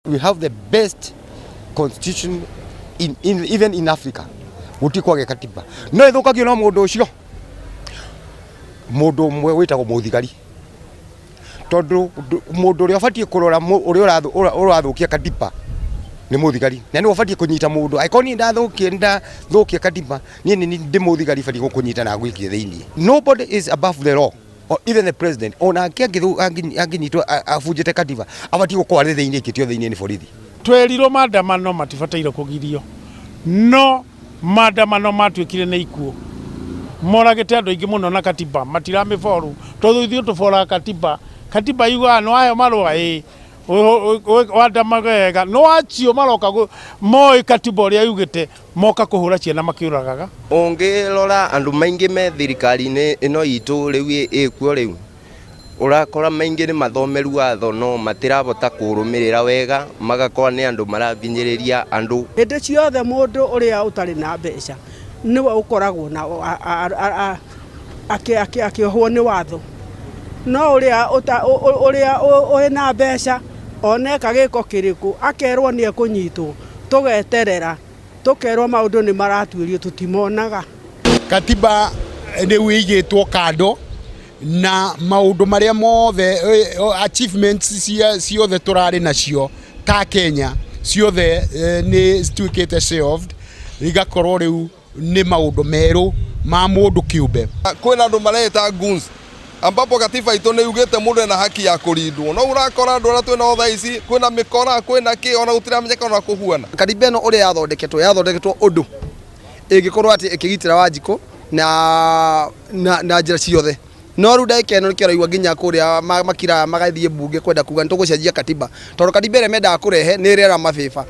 We have the best constitution even in Africa. Gutikwage katiba. No ithukagio no mundu ucio. Mundu mwe witagwo muthigari. Tondu mundu uri afatie kurora uri urathukia katiba ni muthigari. Na ni ufatie kunyita mundu. Aikoni ndathukia katiba. Ni ndi muthigari fatie gukunyita na gwikie thiini. Nobody is above the law. Or even the president. Ona anginyitwo afujite katiba. Afatie gukware thiini kitio thiini ni borithi. Twerirwo maandamano matibataire kugirio. No maandamano matwikire na ikuo. Moragite andu ingi muno na katiba matirame foru. Tothu ithuĩ tubora katiba. Katiba yuga no ayo marwa wandamagega no acio maroka moi katiba uria yugite moka kuhura ciana makiuragaga. Ungirora andu maingi me thirikari-ini ino itu riu ikuo riu urakora maingi ni mathomeru watho no matirabota kurumirira wega magakora ni andu maravinyiriria andu. Hĩndĩ ciothe mundu uria utari na mbeca niwe ukoragwo na akiohwo ni watho, no uria wina mbeca oneka giko kiriku akerwo ni ekunyitwo tugeterera tukerwo maundu ni maratuirio tutimonaga. Katiba ni wigitwo kando na maundu maria mothe achievements ciothe turari nacio ta Kenya ciothe ni tuikite shelved igakorwo riu ni maundu meru ma mundu kiumbe. Kwina andu mareta goons ambapo katiba itu ni yugite mundu na haki ya kurindwo, no urakora andu ara twina otha ici kwina mikora kwina ki ona gutiramenyeka ona kuhuana. Katiba ino uria yathondeketwo undu ingikorwo ati ikigitira Wanjiku na njira ciothe, no riu ndagika ino nikio raigua nginya kuria makira magathie mbunge kwenda kuga nitugucenjia katiba tondu katiba ire mendaga kurehe ni iriera mabiba.